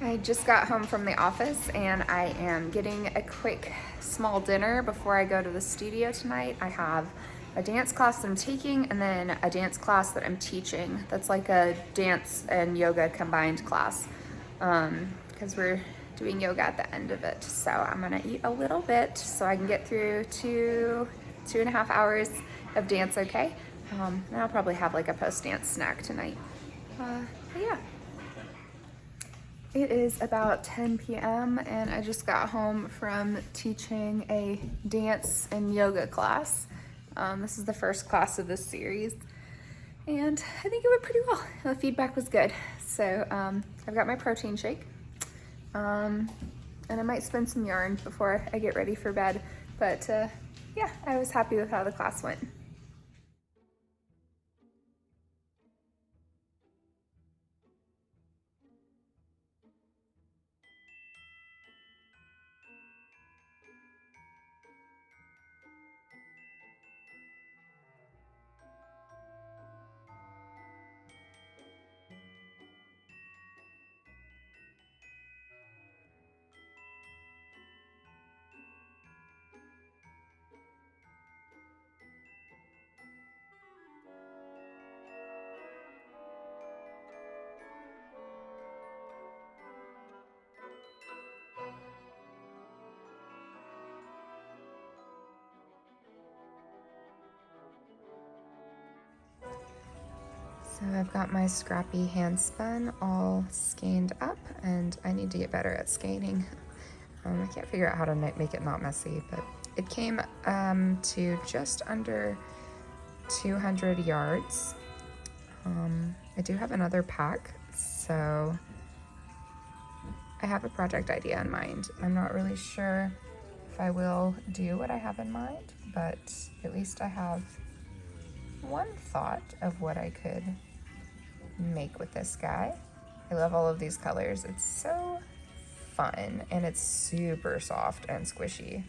I just got home from the office and I am getting a quick small dinner before I go to the studio tonight. I have a dance class that I'm taking and then a dance class that I'm teaching. That's like a dance and yoga combined class because we're doing yoga at the end of it. So I'm gonna eat a little bit so I can get through two and a half hours of dance, okay? And I'll probably have like a post-dance snack tonight. But yeah. It is about 10 p.m. and I just got home from teaching a dance and yoga class. This is the first class of this series and I think it went pretty well. The feedback was good. So I've got my protein shake and I might spin some yarn before I get ready for bed. But yeah, I was happy with how the class went. So I've got my scrappy hand spun all skeined up and I need to get better at skeining. I can't figure out how to make it not messy, but it came to just under 200 yards. I do have another pack, so I have a project idea in mind. I'm not really sure if I will do what I have in mind, but at least I have one thought of what I could make with this guy. I love all of these colors. It's so fun and it's super soft and squishy.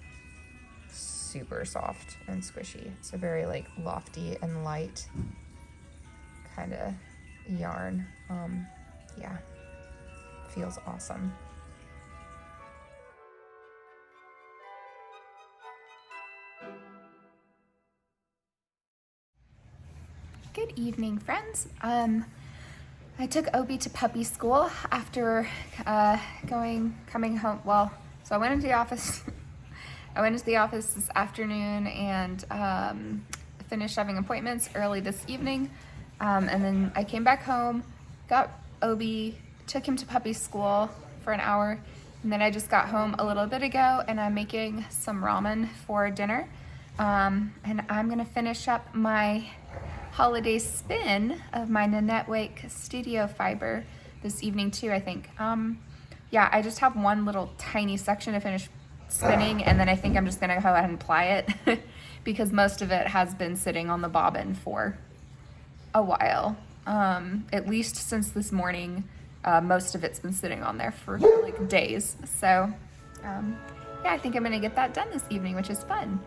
Super soft and squishy. It's a very like lofty and light kind of yarn. Yeah, feels awesome. Good evening, friends. I took Obi to puppy school after coming home. Well, so I went into the office. I went into the office this afternoon and finished having appointments early this evening. And then I came back home, got Obi, took him to puppy school for an hour. And then I just got home a little bit ago and I'm making some ramen for dinner. And I'm gonna finish up my holiday spin of my Nanette Wake Studio Fiber this evening too, I think. Yeah, I just have one little tiny section to finish spinning and then I think I'm just gonna go ahead and ply it because most of it has been sitting on the bobbin for a while. At least since this morning, most of it's been sitting on there for like days. So yeah, I think I'm gonna get that done this evening, which is fun.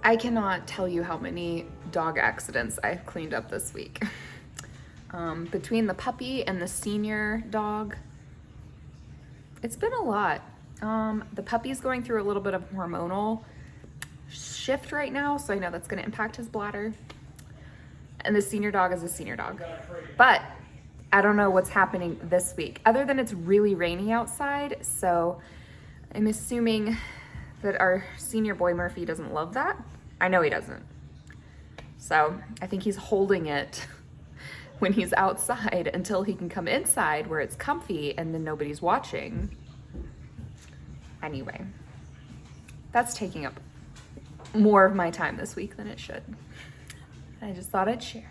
I cannot tell you how many dog accidents I've cleaned up this week. Between the puppy and the senior dog, it's been a lot. The puppy's going through a little bit of hormonal shift right now, so I know that's gonna impact his bladder. And the senior dog is a senior dog. But I don't know what's happening this week, other than it's really rainy outside, so I'm assuming that our senior boy Murphy doesn't love that. I know he doesn't. So I think he's holding it when he's outside until he can come inside where it's comfy and then nobody's watching. Anyway, that's taking up more of my time this week than it should. I just thought I'd share.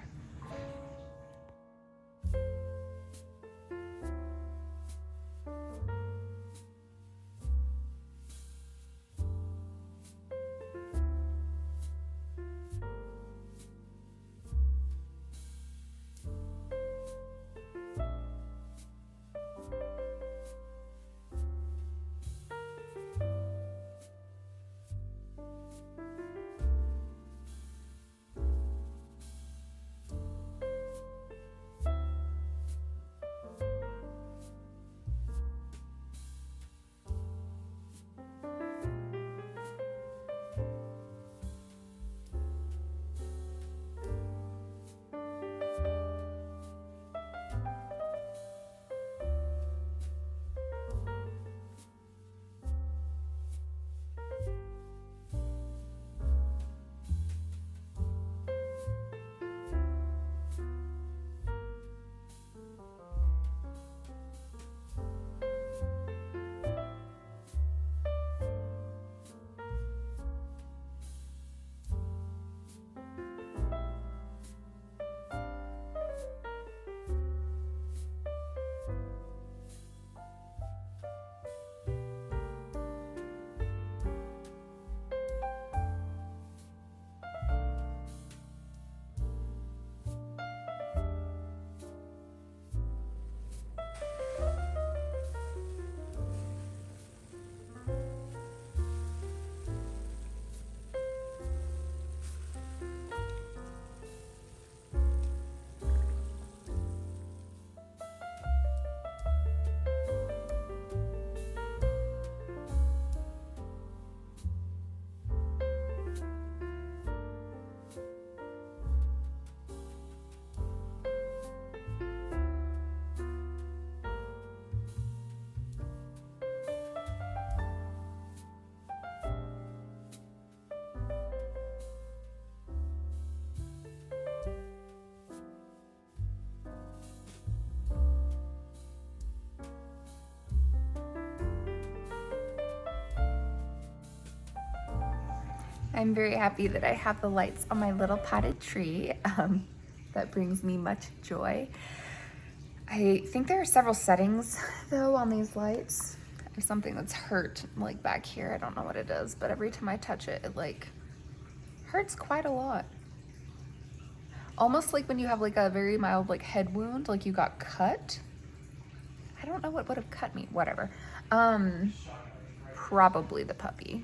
I'm very happy that I have the lights on my little potted tree. That brings me much joy. I think there are several settings though on these lights. There's something that's hurt like back here. I don't know what it is, but every time I touch it, it like hurts quite a lot. Almost like when you have like a very mild like head wound, like you got cut. I don't know what would have cut me, whatever. Probably the puppy,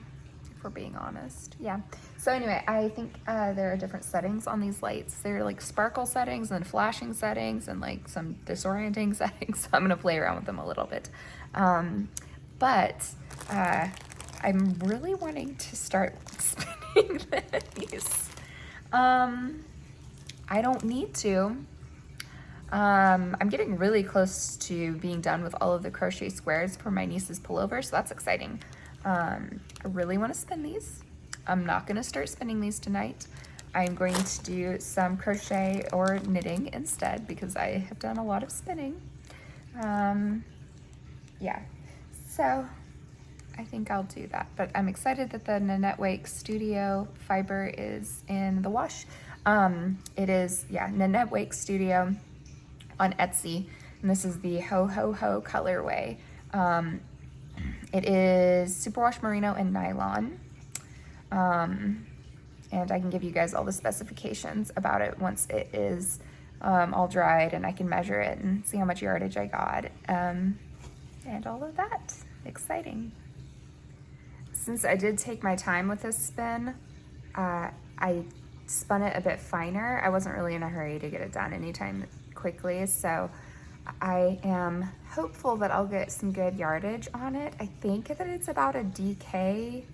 if we're being honest. Yeah. So anyway, I think there are different settings on these lights. There are like sparkle settings and flashing settings and like some disorienting settings. So I'm gonna play around with them a little bit. But I'm really wanting to start spinning these. I don't need to. I'm getting really close to being done with all of the crochet squares for my niece's pullover, so that's exciting. I really want to spin these. I'm not going to start spinning these tonight. I'm going to do some crochet or knitting instead because I have done a lot of spinning. Yeah, so I think I'll do that. But I'm excited that the Nanette Wake Studio fiber is in the wash. It is, yeah, Nanette Wake Studio on Etsy, and this is the Ho Ho Ho colorway. It is superwash merino and nylon, and I can give you guys all the specifications about it once it is all dried, and I can measure it and see how much yardage I got, and all of that. Exciting. Since I did take my time with this spin, I spun it a bit finer. I wasn't really in a hurry to get it done anytime quickly, so I am hopeful that I'll get some good yardage on it. I think that it's about a DK-ish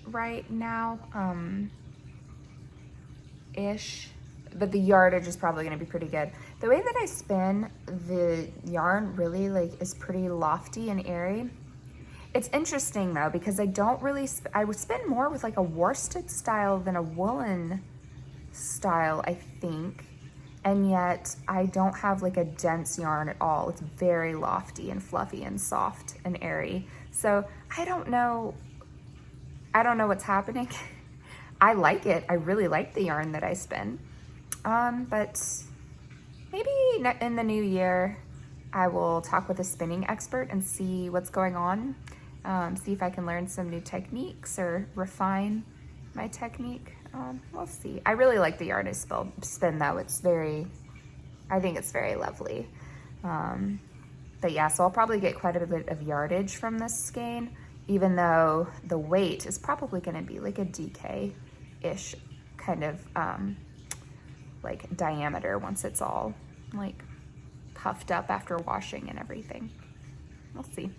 right now, ish, but the yardage is probably gonna be pretty good. The way that I spin, the yarn really like is pretty lofty and airy. It's interesting though, because I don't really, I would spin more with like a worsted style than a woolen style, I think. And yet I don't have like a dense yarn at all. It's very lofty and fluffy and soft and airy. So I don't know what's happening. I like it. I really like the yarn that I spin. But maybe in the new year, I will talk with a spinning expert and see what's going on. See if I can learn some new techniques or refine my technique. We'll see. I really like the yarn I spin though. It's very, I think it's very lovely. But yeah, so I'll probably get quite a bit of yardage from this skein, even though the weight is probably gonna be like a DK-ish kind of like diameter once it's all like puffed up after washing and everything. We'll see.